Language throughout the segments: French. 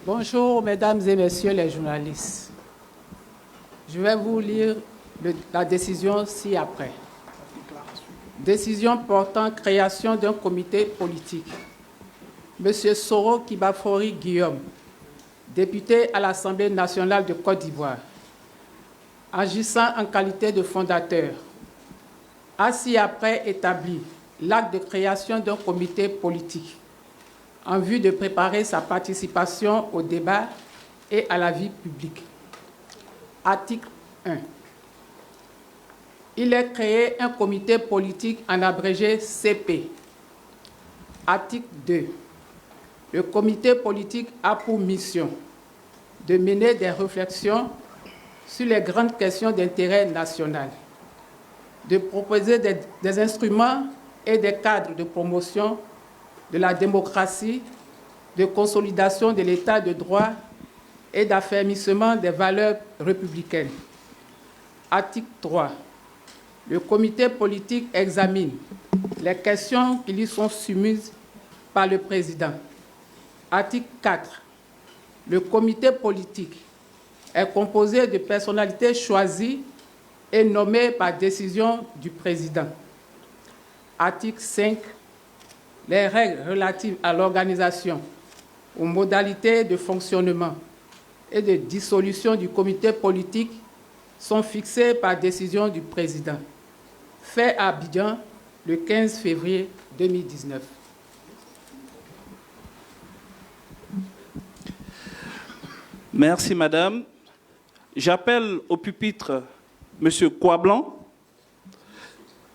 Bonjour, mesdames et messieurs les journalistes. Je vais vous lire la décision ci-après. Décision portant création d'un comité politique. Monsieur Soro Kibafori Guillaume, député à l'Assemblée nationale de Côte d'Ivoire, agissant en qualité de fondateur, a ci-après établi l'acte de création d'un comité politique en vue de préparer sa participation au débat et à la vie publique. Article 1. Il est créé un comité politique en abrégé CP. Article 2. Le comité politique a pour mission de mener des réflexions sur les grandes questions d'intérêt national, de proposer des instruments et des cadres de promotion de la démocratie, de consolidation de l'état de droit et d'affermissement des valeurs républicaines. Article 3. Le comité politique examine les questions qui lui sont soumises par le président. Article 4. Le comité politique est composé de personnalités choisies et nommées par décision du président. Article 5. Les règles relatives à l'organisation, aux modalités de fonctionnement et de dissolution du comité politique sont fixées par décision du président. Fait à Abidjan le 15 février 2019. Merci, madame. J'appelle au pupitre M. Kouablan,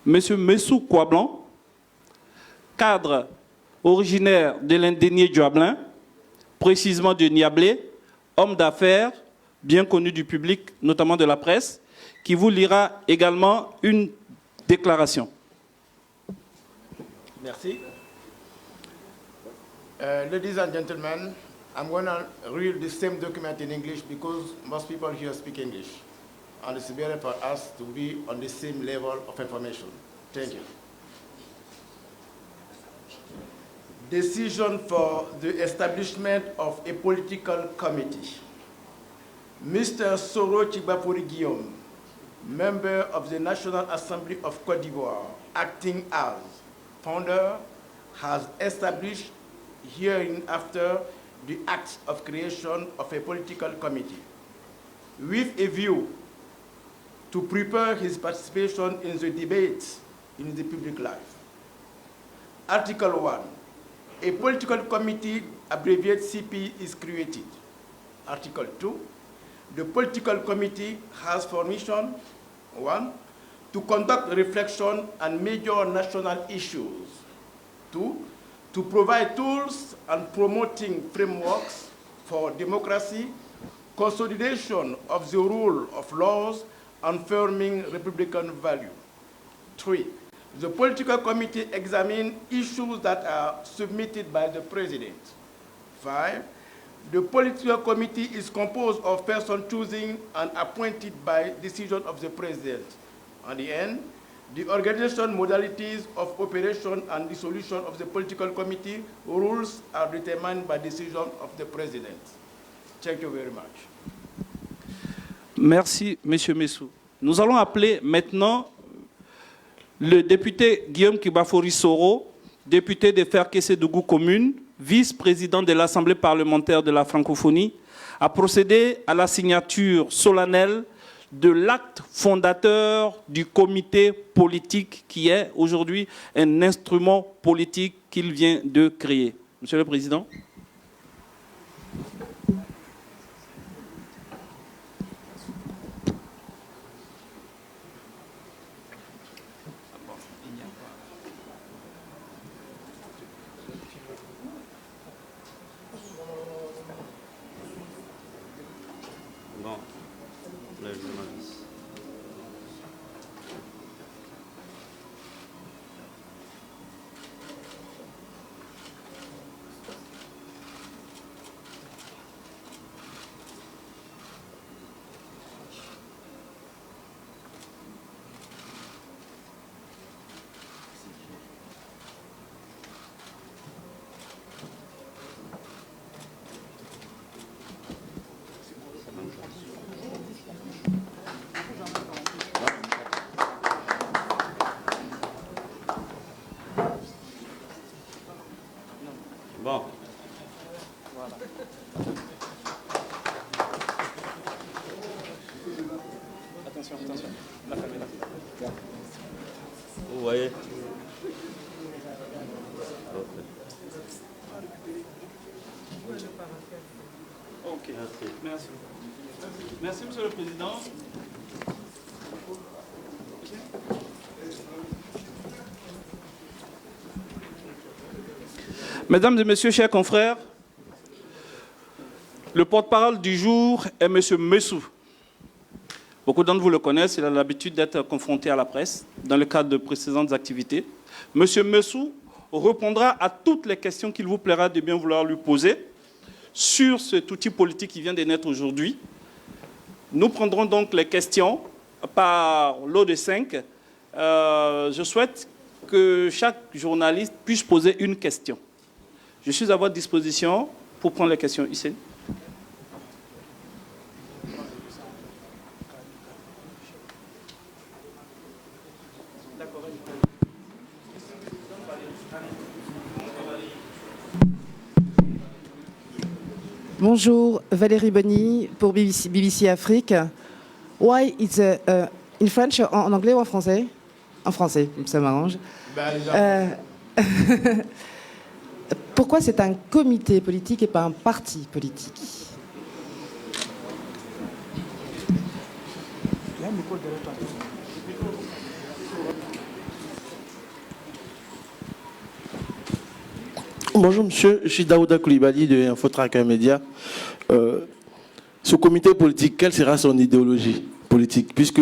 M. Messou Kouablan, cadre originaire de l'indénié Djoablin, précisément de Niablé, homme d'affaires, bien connu du public, notamment de la presse, qui vous lira également une déclaration. Merci. Ladies and gentlemen, I'm going to read the same document in English because most people here speak English. And it's better for us to be on the same level of information. Thank you. Decision for the establishment of a political committee. Mr. Soro Kibafori Guillaume, member of the National Assembly of Côte d'Ivoire, acting as founder, has established hereinafter the act of creation of a political committee with a view to prepare his participation in the debates in the public life. Article 1. A political committee, abbreviated CP, is created. Article 2. The political committee has for mission, 1, to conduct reflection on major national issues. 2, to provide tools and promoting frameworks for democracy, consolidation of the rule of laws, and affirming Republican value. 3, the political committee examines issues that are submitted by the president. 5, the political committee is composed of persons chosen and appointed by decision of the president. At the end, the organization modalities of operation and dissolution of the political committee rules are determined by decision of the president. Thank you very much. Merci, Monsieur Messou. Nous allons appeler maintenant le député Guillaume Kibafori Soro, député de Ferkessé-Dougou commune, vice-président de l'Assemblée parlementaire de la francophonie, à procéder à la signature solennelle de l'acte fondateur du comité politique qui est aujourd'hui un instrument politique qu'il vient de créer. Monsieur le Président. Bon. Attention, attention. La caméra. Vous voyez. Ok. Merci. Merci, Monsieur le Président. Mesdames et Messieurs, chers confrères, le porte-parole du jour est M. Messou. Beaucoup d'entre vous le connaissent, il a l'habitude d'être confronté à la presse dans le cadre de précédentes activités. M. Messou répondra à toutes les questions qu'il vous plaira de bien vouloir lui poser sur cet outil politique qui vient de naître aujourd'hui. Nous prendrons donc les questions par lot de 5. Je souhaite que chaque journaliste puisse poser une question. Je suis à votre disposition pour prendre les questions. Hussein. Bonjour, Valérie Bonny pour BBC Afrique. Why it's in French, en anglais ou en français? En français, ça m'arrange. Pourquoi c'est un comité politique et pas un parti politique? Bonjour monsieur, je suis Daouda Koulibaly de Infotracker Média. Ce comité politique, quelle sera son idéologie politique? Puisque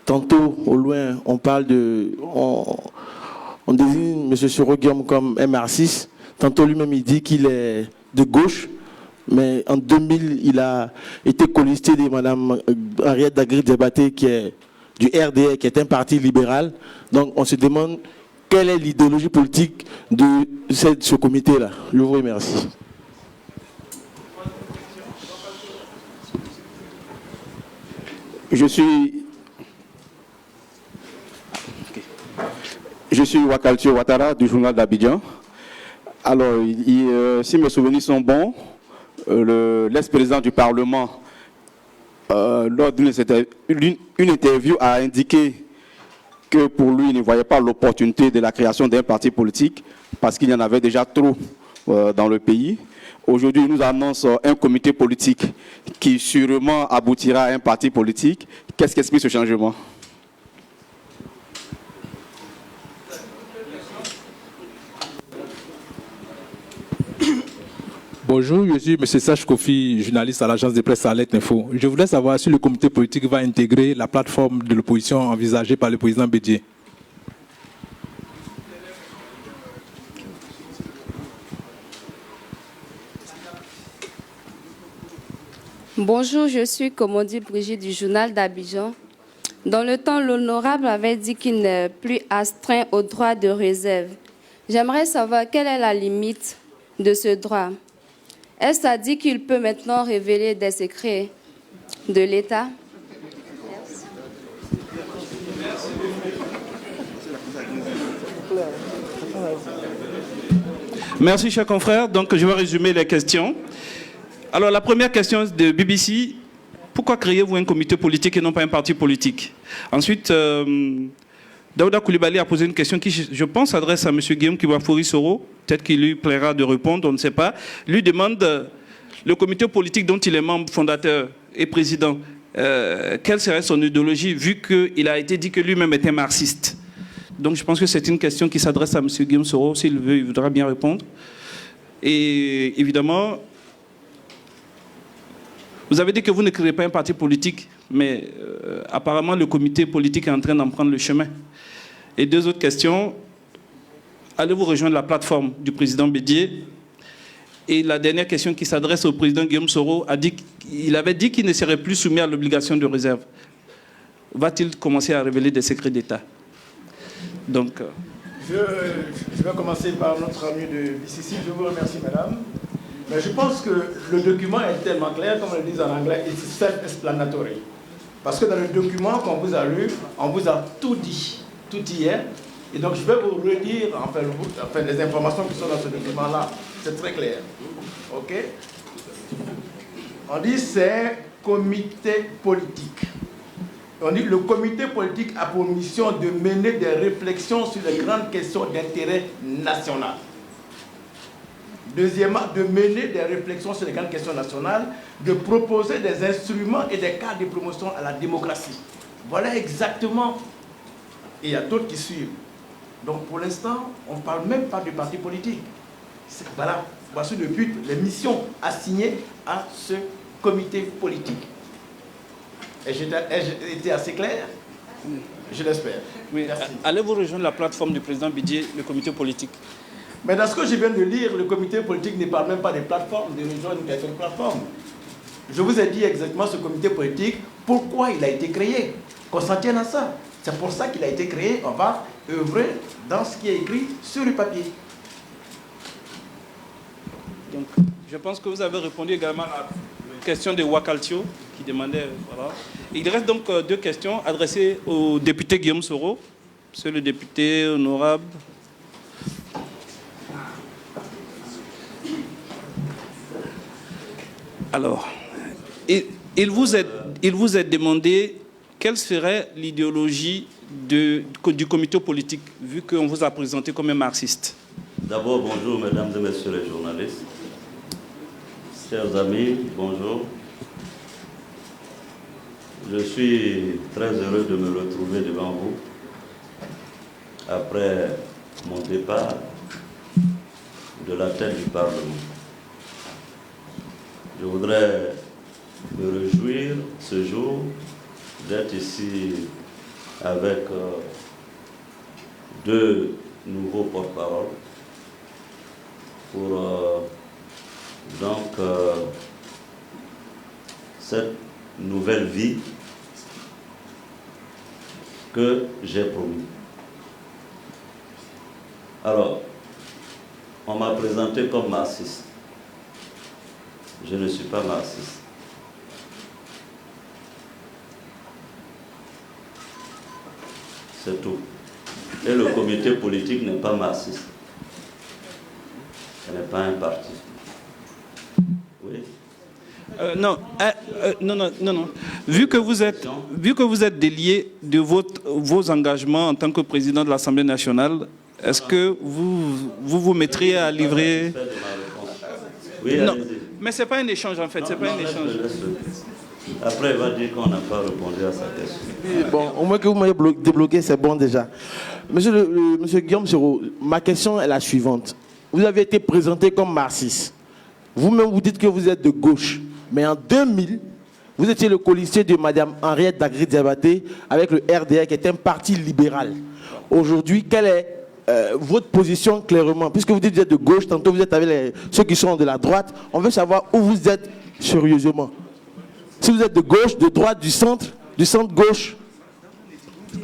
tantôt, au loin, on parle de... On désigne M. Soro Guillaume comme un marxiste. Tantôt lui-même, il dit qu'il est de gauche. Mais en 2000, il a été colisté de Mme Henriette Dagri-Diabaté, qui est du RDR, qui est un parti libéral. Donc on se demande quelle est l'idéologie politique de ce comité-là. Je vous remercie. Je suis Wakaltio Ouattara du journal d'Abidjan. Alors, si mes souvenirs sont bons, l'ex-président du Parlement, lors d'une interview, a indiqué que pour lui, il ne voyait pas l'opportunité de la création d'un parti politique parce qu'il y en avait déjà trop dans le pays. Aujourd'hui, il nous annonce un comité politique qui sûrement aboutira à un parti politique. Qu'est-ce qui explique ce changement? Bonjour, je suis M. Sach Kofi, journaliste à l'agence de presse Alert Info. Je voudrais savoir si le comité politique va intégrer la plateforme de l'opposition envisagée par le président Bédié. Bonjour, je suis Komodi Brigitte du journal d'Abidjan. Dans le temps, l'honorable avait dit qu'il n'est plus astreint au droit de réserve. J'aimerais savoir quelle est la limite de ce droit. Est-ce à dire qu'il peut maintenant révéler des secrets de l'État? Merci, chers confrères. Donc, je vais résumer les questions. Alors, la première question de BBC, pourquoi créez-vous un comité politique et non pas un parti politique? Ensuite, Daouda Koulibaly a posé une question qui, je pense, s'adresse à M. Guillaume Kibafori Soro. Peut-être qu'il lui plaira de répondre, on ne sait pas. Lui demande, le comité politique dont il est membre fondateur et président, quelle serait son idéologie, vu qu'il a été dit que lui-même était marxiste? Donc je pense que c'est une question qui s'adresse à M. Guillaume Soro. S'il veut, il voudra bien répondre. Et évidemment, vous avez dit que vous ne créez pas un parti politique, mais apparemment le comité politique est en train d'en prendre le chemin. Et deux autres questions. Allez-vous rejoindre la plateforme du président Bédié? Et la dernière question qui s'adresse au président Guillaume Soro, il avait dit qu'il ne serait plus soumis à l'obligation de réserve. Va-t-il commencer à révéler des secrets d'État? Donc, je vais commencer par notre ami de BCC. Je vous remercie, madame. Mais je pense que le document est tellement clair, comme on le dit en anglais, it's self-explanatory. Parce que dans le document qu'on vous a lu, on vous a tout dit hier. Et donc je vais vous redire enfin, les informations qui sont dans ce document-là. C'est très clair. OK? On dit c'est comité politique. On dit le comité politique a pour mission de mener des réflexions sur les grandes questions d'intérêt national. Deuxièmement, de mener des réflexions sur les grandes questions nationales, de proposer des instruments et des cadres de promotion à la démocratie. Voilà exactement. Et il y a d'autres qui suivent. Donc pour l'instant, on ne parle même pas de parti politique. Voilà, voici le but, les missions assignées à ce comité politique. Et j'ai été assez clair? Je l'espère. Oui. Allez-vous rejoindre la plateforme du président Bidjé, le comité politique? Mais dans ce que je viens de lire, le comité politique ne parle même pas des plateformes, de rejoindre quelques plateformes. Je vous ai dit exactement ce comité politique, pourquoi il a été créé, qu'on s'en tienne à ça. C'est pour ça qu'il a été créé, on va œuvrer dans ce qui est écrit sur le papier. Donc, je pense que vous avez répondu également à la question de Wakaltio, qui demandait... Voilà. Il reste donc deux questions adressées au député Guillaume Soro. Monsieur le député honorable. Alors, il vous est demandé quelle serait l'idéologie du comité politique, vu qu'on vous a présenté comme un marxiste. D'abord, bonjour mesdames et messieurs les journalistes. Chers amis, bonjour. Je suis très heureux de me retrouver devant vous après mon départ de la tête du Parlement. Je voudrais me réjouir ce jour d'être ici avec deux nouveaux porte-paroles pour cette nouvelle vie que j'ai promis. Alors, on m'a présenté comme marxiste. Je ne suis pas marxiste. C'est tout. Et le comité politique n'est pas marxiste. Ce n'est pas un parti. Oui. Non. Vu que vous êtes délié de vos engagements en tant que président de l'Assemblée nationale, est-ce que vous mettriez à livrer... Oui, non, mais ce n'est pas un échange en fait, c'est pas un échange. Après, il va dire qu'on n'a pas répondu à sa question. Bon, au moins que vous m'ayez débloqué, c'est bon déjà. Monsieur Guillaume Soro, ma question est la suivante. Vous avez été présenté comme marxiste. Vous-même, vous dites que vous êtes de gauche. Mais en 2000, vous étiez le colistier de Mme Henriette Dagri-Diabaté avec le RDR, qui est un parti libéral. Aujourd'hui, quelle est votre position clairement? Puisque vous dites que vous êtes de gauche, tantôt vous êtes avec ceux qui sont de la droite. On veut savoir où vous êtes sérieusement. Si vous êtes de gauche, de droite, du centre-gauche,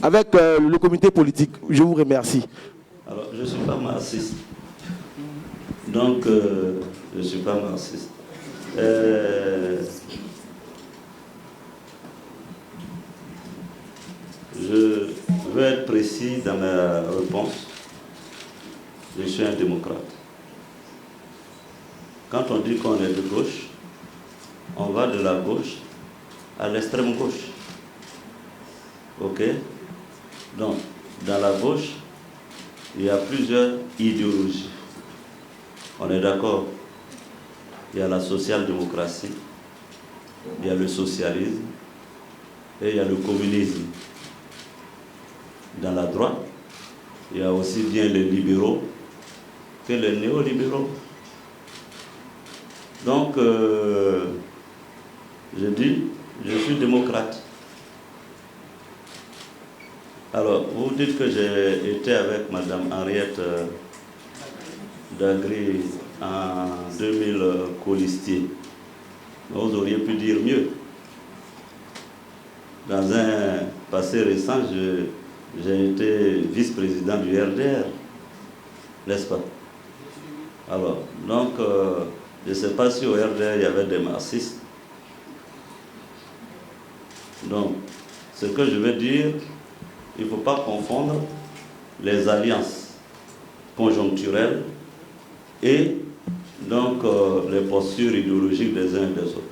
avec le comité politique. Je vous remercie. Alors, je ne suis pas marxiste. Donc, je ne suis pas marxiste. Je veux être précis dans ma réponse. Je suis un démocrate. Quand on dit qu'on est de gauche, on va de la gauche à l'extrême gauche. Ok? Donc, dans la gauche, il y a plusieurs idéologies. On est d'accord? Il y a la social-démocratie, il y a le socialisme et il y a le communisme. Dans la droite, il y a aussi bien les libéraux que les néolibéraux. Donc, je dis, je suis démocrate. Alors, vous dites que j'ai été avec Mme Henriette Dagri en 2000 colistier. Vous auriez pu dire mieux. Dans un passé récent, j'ai été vice-président du RDR, n'est-ce pas? Alors, donc, je ne sais pas si au RDR il y avait des marxistes. Donc, ce que je veux dire, il ne faut pas confondre les alliances conjoncturelles et donc, les postures idéologiques des uns et des autres.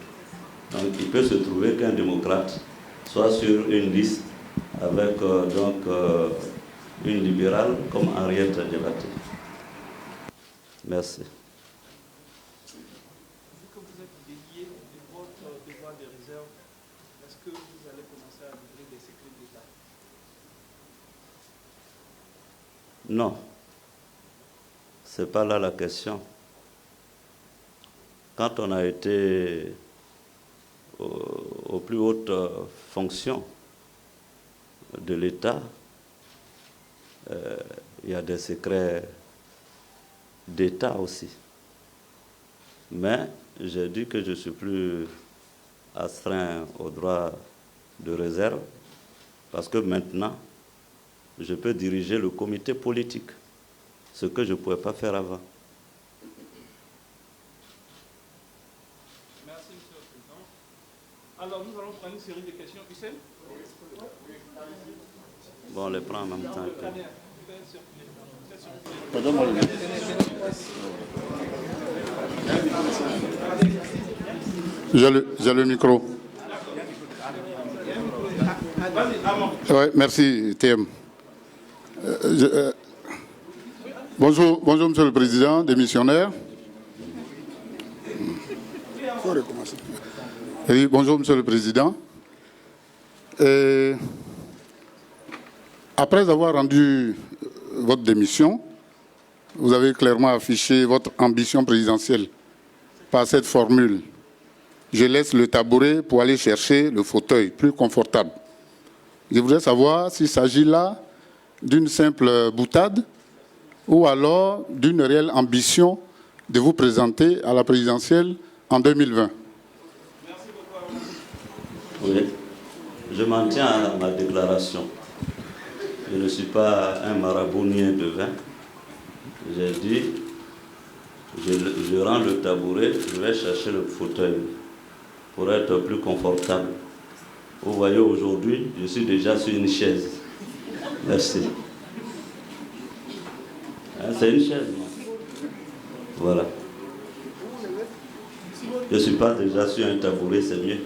Donc il peut se trouver qu'un démocrate soit sur une liste avec une libérale comme Henriette Diabaté. Merci. Vu que vous êtes délié de votre devoir de réserve, est-ce que vous allez commencer à livrer des secrets d'État? Non. Ce n'est pas là la question. Quand on a été aux plus hautes fonctions de l'État, il y a des secrets d'État aussi. Mais j'ai dit que je ne suis plus astreint au droit de réserve parce que maintenant, je peux diriger le comité politique, ce que je ne pouvais pas faire avant. Merci, Monsieur le Président. Alors, nous allons prendre une série de questions. Hussein? Bon, on les prend en même temps. J'ai le micro. Ouais, merci, TM. Bonjour, Monsieur le Président, démissionnaire. Oui, bonjour, Monsieur le Président. Après avoir rendu votre démission, vous avez clairement affiché votre ambition présidentielle par cette formule. Je laisse le tabouret pour aller chercher le fauteuil plus confortable. Je voudrais savoir s'il s'agit là d'une simple boutade ou alors d'une réelle ambition de vous présenter à la présidentielle en 2020. Oui, je m'en tiens à ma déclaration. Je ne suis pas un marabounien de vin. J'ai dit, je rends le tabouret, je vais chercher le fauteuil pour être plus confortable. Vous voyez, aujourd'hui, je suis déjà sur une chaise. Merci. Hein, c'est une chaise, non? Voilà. Je ne suis pas déjà sur un tabouret, c'est mieux.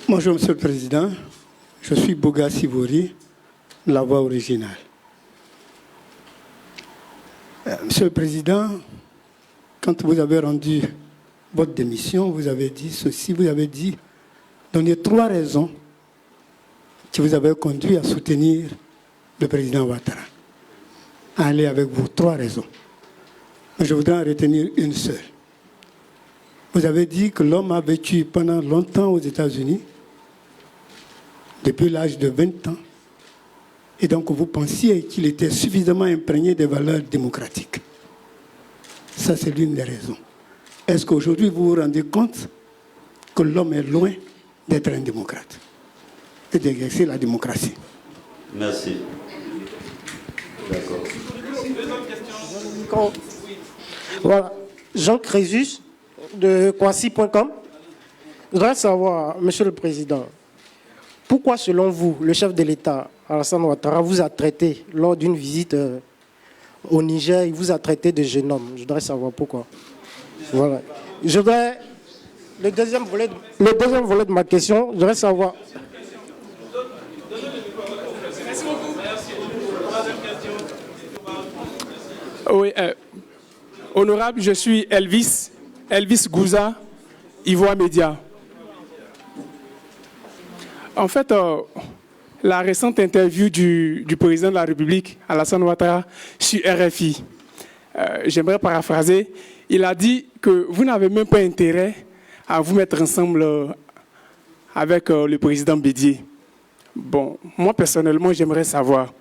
Bonjour, Monsieur le Président. Je suis Bouga Sivori, la voix originale. Monsieur le Président, quand vous avez rendu votre démission, vous avez dit ceci, vous avez dit, donner 3 raisons qui vous avaient conduit à soutenir le président Ouattara. Allez avec vous, 3 raisons. Mais je voudrais en retenir une seule. Vous avez dit que l'homme a vécu pendant longtemps aux États-Unis, depuis l'âge de 20 ans, et donc vous pensiez qu'il était suffisamment imprégné des valeurs démocratiques. Ça, c'est l'une des raisons. Est-ce qu'aujourd'hui, vous vous rendez compte que l'homme est loin d'être un démocrate et d'exercer la démocratie? Merci. D'accord. Voilà. Jean Crésus, de Kwasi.com. Je voudrais savoir, Monsieur le Président, pourquoi, selon vous, le chef de l'État, Alassane Ouattara, vous a traité, lors d'une visite au Niger, il vous a traité de jeune homme? Je voudrais savoir pourquoi. Voilà. Je voudrais, le deuxième volet de ma question, je voudrais savoir... Oui, honorable, je suis Elvis Gouza, Ivoire Média. En fait, la récente interview du président de la République, Alassane Ouattara, sur RFI, j'aimerais paraphraser, il a dit que vous n'avez même pas intérêt à vous mettre ensemble avec le président Bédié. Bon, moi personnellement, j'aimerais savoir,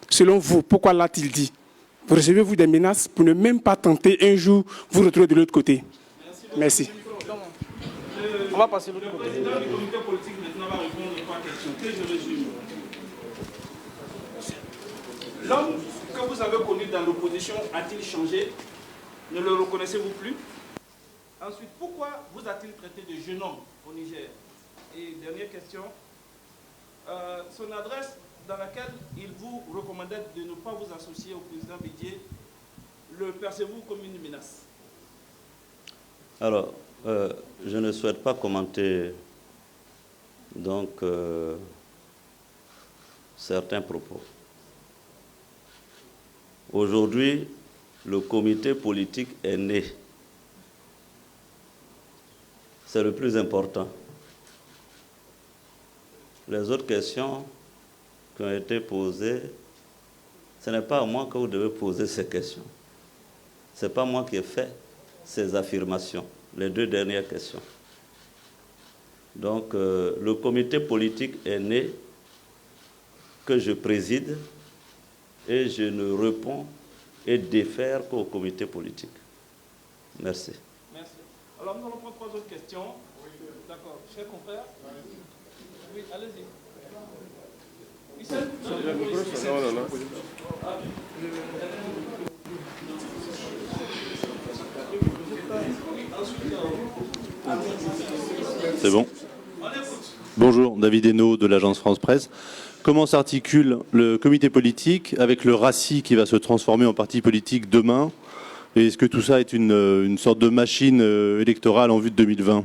selon vous, pourquoi l'a-t-il dit? Vous recevez-vous des menaces pour ne même pas tenter un jour vous retrouver de l'autre côté? Merci. On va passer de l'autre côté. Le président du comité politique maintenant va répondre aux 3 questions que je résume. L'homme que vous avez connu dans l'opposition a-t-il changé? Ne le reconnaissez-vous plus? Ensuite, pourquoi vous a-t-il traité de jeune homme au Niger? Et dernière question, son adresse dans laquelle il vous recommandait de ne pas vous associer au président Bédié, le percevez-vous comme une menace? Alors, je ne souhaite pas commenter donc certains propos. Aujourd'hui, le comité politique est né. C'est le plus important. Les autres questions qui ont été posées, ce n'est pas à moi que vous devez poser ces questions. Ce n'est pas moi qui ai fait ces affirmations, les deux dernières questions. Donc, le comité politique est né, que je préside, et je ne réponds et défère qu'au comité politique. Merci. Merci. Alors, nous allons prendre 3 autres questions. Oui. D'accord. Chers confrères. Oui, allez-y. Michel? Non. C'est bon. Bonjour, David Hainaut de l'agence France Presse. Comment s'articule le comité politique avec le RACI qui va se transformer en parti politique demain? Et est-ce que tout ça est une sorte de machine électorale en vue de 2020?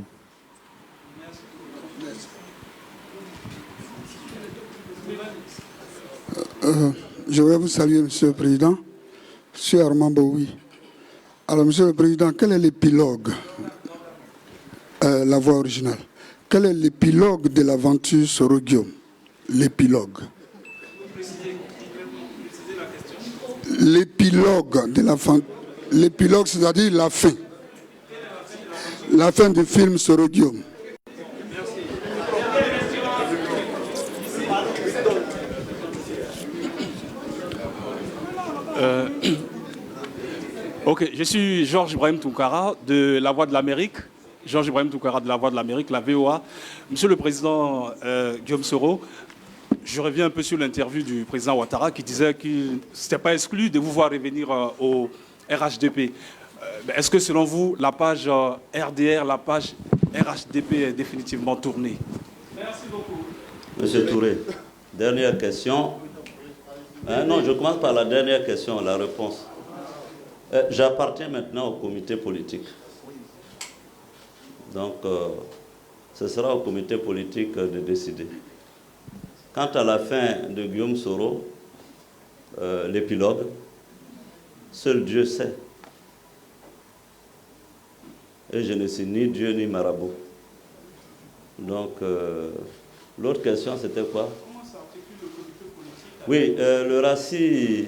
Je voudrais vous saluer, Monsieur le Président. Je suis Armand Boui. Alors, Monsieur le Président, quel est l'épilogue, la voix originale? Quel est l'épilogue de l'aventure Soro-Guillaume? L'épilogue. L'épilogue de l'épilogue, c'est-à-dire la fin. La fin du film Soro-Guillaume. Ok, je suis Georges Ibrahim Tounkara de La Voix de l'Amérique. Georges Ibrahim Tounkara de La Voix de l'Amérique, la VOA. Monsieur le Président Guillaume Soro, je reviens un peu sur l'interview du président Ouattara qui disait que ce n'était pas exclu de vous voir revenir au RHDP. Est-ce que selon vous, la page RDR, la page RHDP est définitivement tournée? Merci beaucoup. Monsieur Touré, dernière question. Non, je commence par la dernière question, la réponse. J'appartiens maintenant au comité politique. Donc, ce sera au comité politique de décider. Quant à la fin de Guillaume Soro, l'épilogue, seul Dieu sait. Et je ne suis ni Dieu ni marabout. Donc, l'autre question, c'était quoi? Oui, le RACI,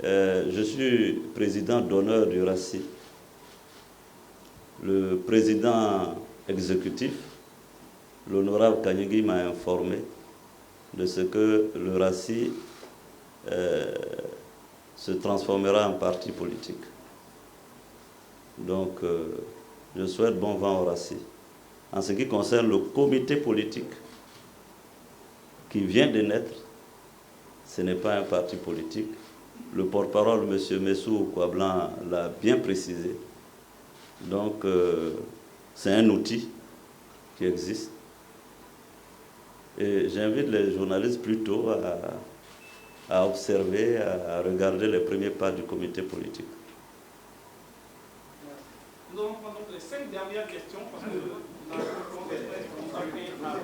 je suis président d'honneur du RACI. Le président exécutif, l'honorable Kanyigi, m'a informé de ce que le RACI se transformera en parti politique. Donc, je souhaite bon vent au RACI. En ce qui concerne le comité politique qui vient de naître, ce n'est pas un parti politique. Le porte-parole, M. Messou Kouablan, l'a bien précisé. Donc, c'est un outil qui existe. Et j'invite les journalistes plutôt à observer, à regarder les premiers pas du comité politique. Nous allons prendre les 5 dernières questions parce que la conférence de presse est consacrée à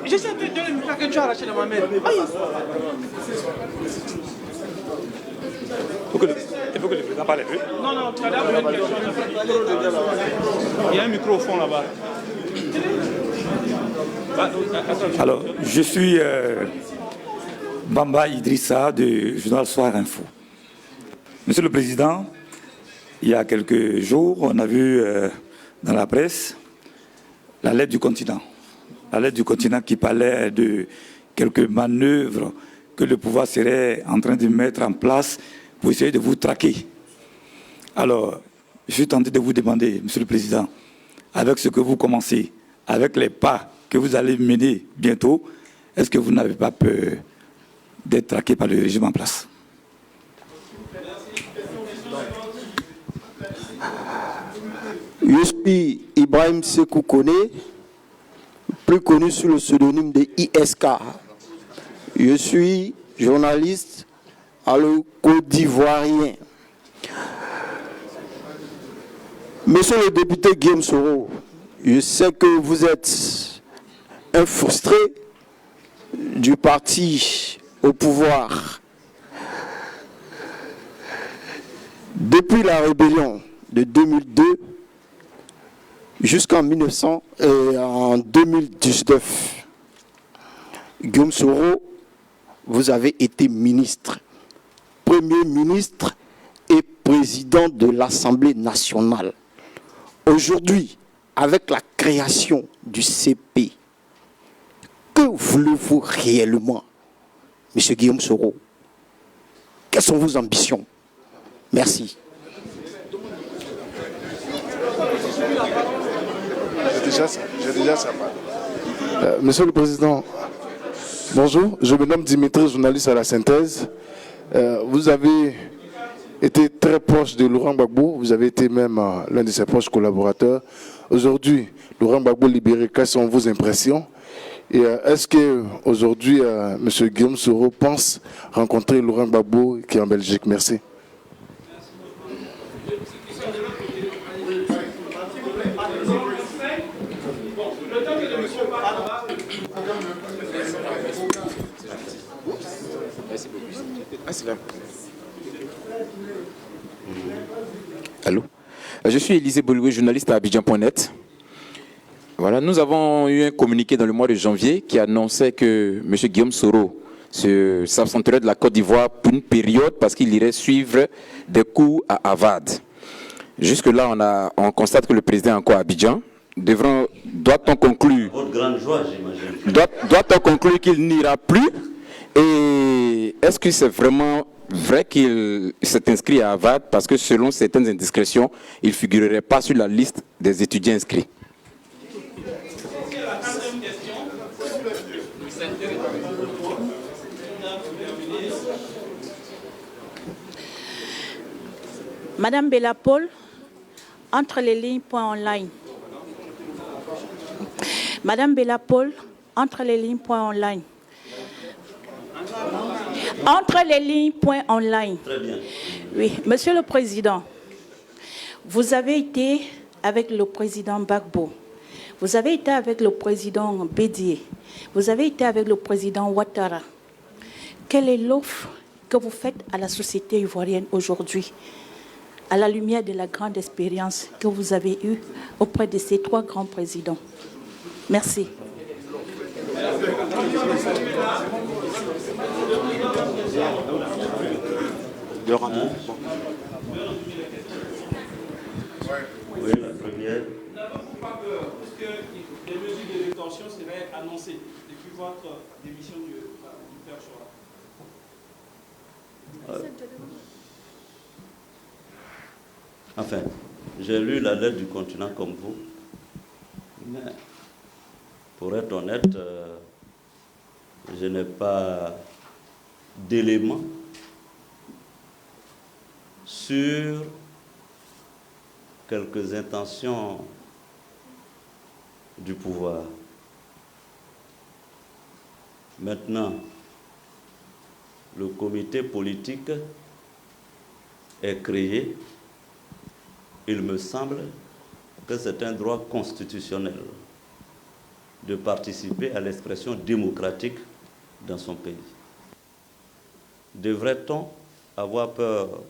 J'essaie de me faire que tu as arraché le Mohamed. Il faut que le président parle plus. Non, tu as l'air une question. Il y a un micro au fond là-bas. Alors, je suis Bamba Idrissa du journal Soir Info. Monsieur le Président, il y a quelques jours, on a vu dans la presse la lettre du continent. La lettre du continent qui parlait de quelques manœuvres que le pouvoir serait en train de mettre en place pour essayer de vous traquer. Alors, je suis tenté de vous demander, Monsieur le Président, avec ce que vous commencez, avec les pas que vous allez mener bientôt, est-ce que vous n'avez pas peur d'être traqué par le régime en place? Je suis Ibrahim Sekou Kone, plus connu sous le pseudonyme de ISK. Je suis journaliste à le Côte d'Ivoirien. Monsieur le député Guillaume Soro, je sais que vous êtes un frustré du parti au pouvoir. Depuis la rébellion de 2002 jusqu'en 2019, Guillaume Soro, vous avez été ministre, Premier ministre et président de l'Assemblée nationale. Aujourd'hui, avec la création du CP, que voulez-vous réellement, M. Guillaume Soro? Quelles sont vos ambitions? Merci. J'ai déjà ça. Monsieur le Président, bonjour. Je me nomme Dimitri, journaliste à la Synthèse. Vous avez été très proche de Laurent Gbagbo. Vous avez été même l'un de ses proches collaborateurs. Aujourd'hui, Laurent Gbagbo libéré, quelles sont vos impressions? Et est-ce qu'aujourd'hui, M. Guillaume Soro pense rencontrer Laurent Gbagbo qui est en Belgique? Merci. Allô? Je suis Élisée Boloué, journaliste à Abidjan.net. Voilà, nous avons eu un communiqué dans le mois de janvier qui annonçait que M. Guillaume Soro s'absenterait de la Côte d'Ivoire pour une période parce qu'il irait suivre des cours à Harvard. Jusque-là, on constate que le président est encore à Abidjan. Doit-on conclure, Votre grande joie, j'imagine. doit-on conclure qu'il n'ira plus? Et est-ce que c'est vraiment vrai qu'il s'est inscrit à Harvard parce que selon certaines indiscrétions, il ne figurerait pas sur la liste des étudiants inscrits? Madame Bella Paul, entre les lignes, point online. Madame Bella Paul, entre les lignes, point online. Entre les lignes, point online. Très bien. Oui, Monsieur le Président, vous avez été avec le président Gbagbo, vous avez été avec le président Bédié, vous avez été avec le président Ouattara. Quelle est l'offre que vous faites à la société ivoirienne aujourd'hui, à la lumière de la grande expérience que vous avez eue auprès de ces trois grands présidents? Merci. Oui, la première. N'avez-vous pas peur que des mesures de rétorsion seraient annoncées depuis votre démission du Père Chora? Enfin, j'ai lu la lettre du continent comme vous, mais pour être honnête, je n'ai pas d'éléments sur quelques intentions du pouvoir. Maintenant, le comité politique est créé. Il me semble que c'est un droit constitutionnel de participer à l'expression démocratique dans son pays. Devrait-on avoir peur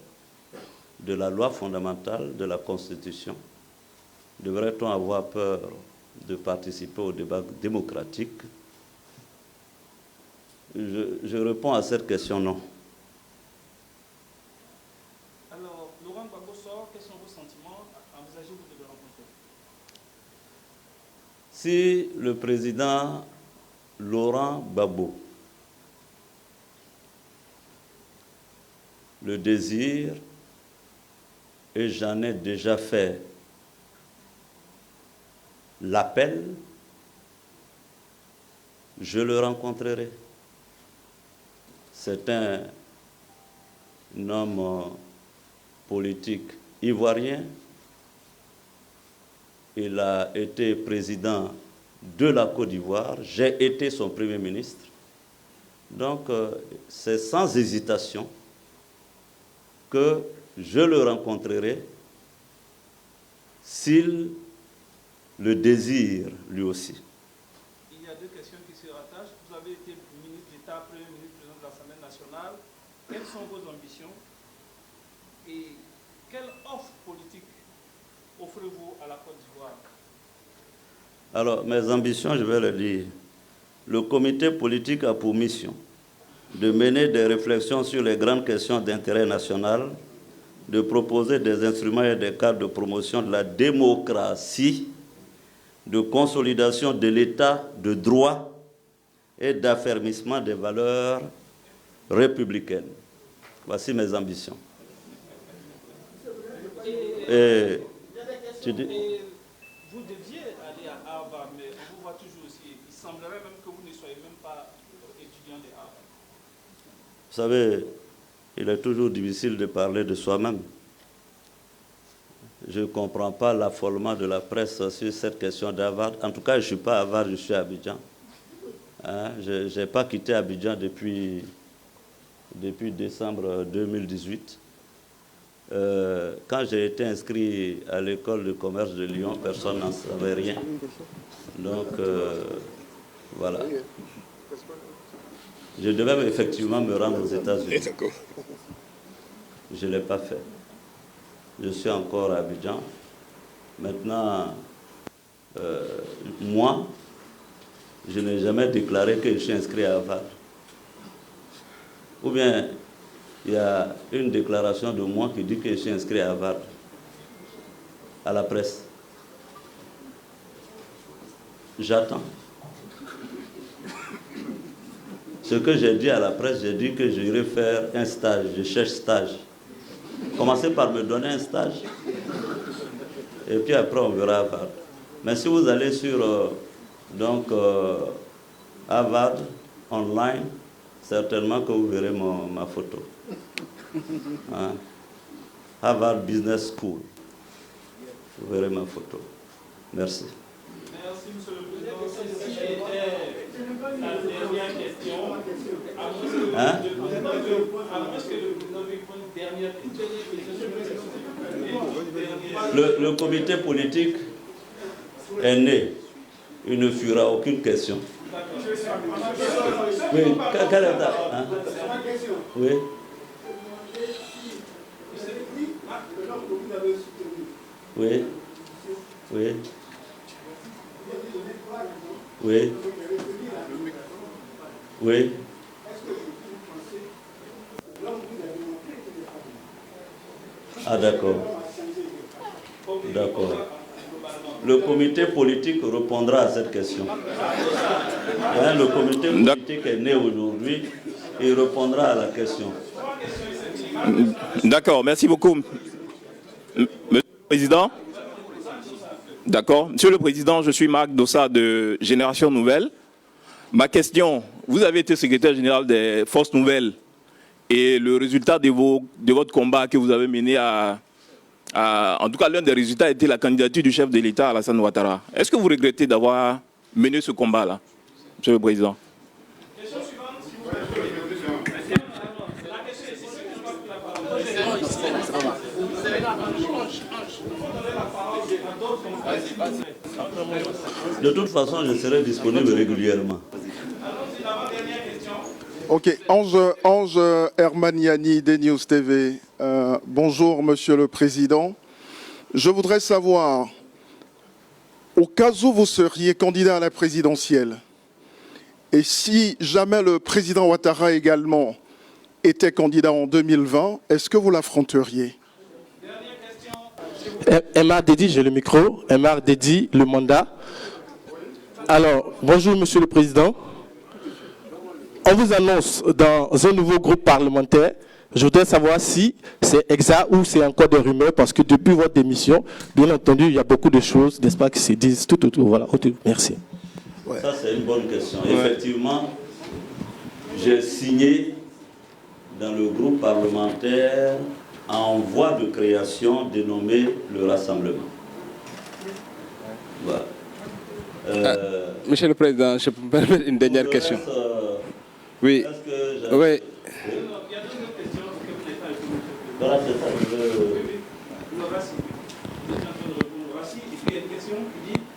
de la loi fondamentale, de la Constitution? Devrait-on avoir peur de participer au débat démocratique? Je réponds à cette question non. Alors, Laurent Gbagbo sort, quels sont vos sentiments? Envisagez-vous de le rencontrer? Si le président Laurent Gbagbo le désire, et j'en ai déjà fait l'appel, je le rencontrerai. C'est un homme politique ivoirien. Il a été président de la Côte d'Ivoire. J'ai été son Premier ministre. Donc, c'est sans hésitation que je le rencontrerai s'il le désire lui aussi. Il y a deux questions qui se rattachent. Vous avez été ministre d'État, Premier ministre, président de l'Assemblée nationale. Quelles sont vos ambitions et quelle offre politique offrez-vous à la Côte d'Ivoire? Alors, mes ambitions, je vais le dire. Le comité politique a pour mission de mener des réflexions sur les grandes questions d'intérêt national, de proposer des instruments et des cadres de promotion de la démocratie, de consolidation de l'état de droit et d'affermissement des valeurs républicaines. Voici mes ambitions. Et tu dis... Vous deviez aller à Harvard, mais on vous voit toujours aussi. Il semblerait même que vous ne soyez même pas étudiant de Harvard. Vous savez, il est toujours difficile de parler de soi-même. Je ne comprends pas l'affolement de la presse sur cette question d'Harvard. En tout cas, je ne suis pas à Harvard, je suis à Abidjan. Hein? Je n'ai pas quitté Abidjan depuis décembre 2018. Quand j'ai été inscrit à l'école de commerce de Lyon, personne n'en savait rien. Donc, voilà. Je devais effectivement me rendre aux États-Unis. Je ne l'ai pas fait. Je suis encore à Abidjan. Maintenant, moi, je n'ai jamais déclaré que je suis inscrit à Harvard. Ou bien, il y a une déclaration de moi qui dit que je suis inscrit à Harvard, à la presse. J'attends. Ce que j'ai dit à la presse, j'ai dit que j'irai faire un stage, je cherche stage. Commencez par me donner un stage. Et puis après, on verra Harvard. Mais si vous allez sur Harvard online, certainement que vous verrez ma photo. Hein? Harvard Business School. Vous verrez ma photo. Merci. Merci, Monsieur le Président. Ceci était la dernière question. À moins que le président ait une dernière question. Le comité politique est né. Il ne fera aucune question. Oui, quelle est ta... Hein? Oui. Oui. Oui. Oui. Oui. Ah, d'accord. D'accord. Le comité politique répondra à cette question. Hein, le comité politique est né aujourd'hui et il répondra à la question. D'accord, merci beaucoup. Monsieur le Président. D'accord. Monsieur le Président, je suis Marc Dossa de Génération Nouvelle. Ma question, vous avez été secrétaire général des Forces Nouvelles et le résultat de votre combat que vous avez mené en tout cas, l'un des résultats était la candidature du chef de l'État, Alassane Ouattara. Est-ce que vous regrettez d'avoir mené ce combat-là, Monsieur le Président? De toute façon, je serai disponible régulièrement. Ok, Ange Hermaniani, DNews TV. Bonjour, Monsieur le Président. Je voudrais savoir, au cas où vous seriez candidat à la présidentielle, et si jamais le président Ouattara également était candidat en 2020, est-ce que vous l'affronteriez? MR Dédi, j'ai le micro. MR Dédi, le mandat. Alors, bonjour Monsieur le Président. On vous annonce dans un nouveau groupe parlementaire. Je voudrais savoir si c'est exact ou c'est encore des rumeurs, parce que depuis votre démission, bien entendu, il y a beaucoup de choses, n'est-ce pas, qui se disent tout autour. Voilà. Merci. Ouais. Ça, c'est une bonne question. Ouais. Effectivement, j'ai signé dans le groupe parlementaire en voie de création dénommé le Rassemblement. Voilà. Monsieur le Président, je peux me permettre une dernière question. Oui. Oui. Voilà, c'est ça.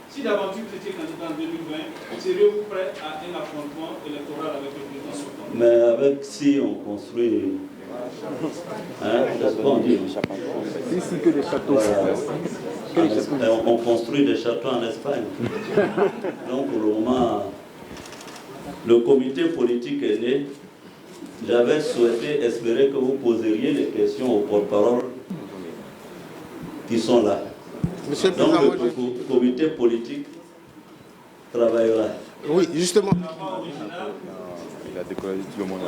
Si d'aventure vous étiez candidat en 2020, seriez-vous prêt à un affrontement électoral avec le président sortant? Mais avec si on construit. Hein, c'est ce qu'on dit. Ici que des châteaux. Voilà. On construit des châteaux en Espagne. Donc pour le moment, le comité politique est né. J'avais souhaité, espérer que vous poseriez les questions aux porte-paroles qui sont là. Monsieur le Donc Président, le comité politique travaillera. Oui, justement. Il a décollé tout le monde.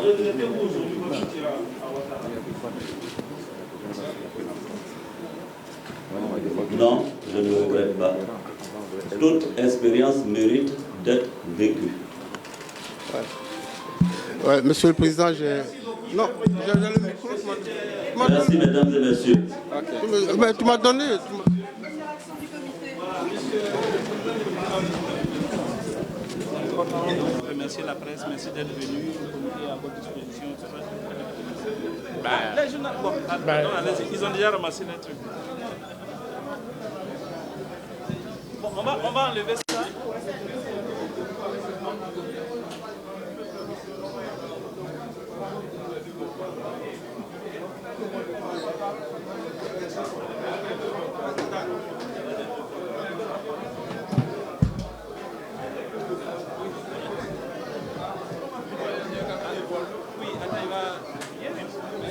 Non, je ne regrette pas. Toute expérience mérite d'être vécue. Ouais, Monsieur le Président, j'ai... Non, j'ai le micro. Merci, mesdames et messieurs. Mais tu m'as donné... Remercier la presse, merci d'être venu. Le comité est à votre disposition. Les journalistes, bon, allez-y, ils ont déjà ramassé les trucs. Bon, on va enlever ça.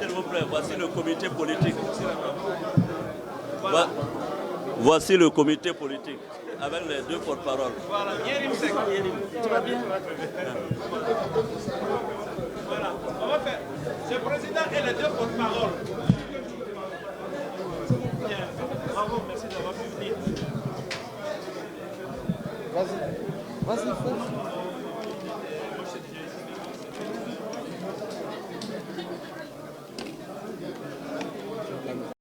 S'il vous plaît, voici le comité politique. Voici le comité politique avec les deux porte-paroles. Voilà, tu vas bien? Voilà, on va faire. Ce président et les deux porte-paroles. Bien, bravo, merci d'avoir pu venir. Vas-y, fais.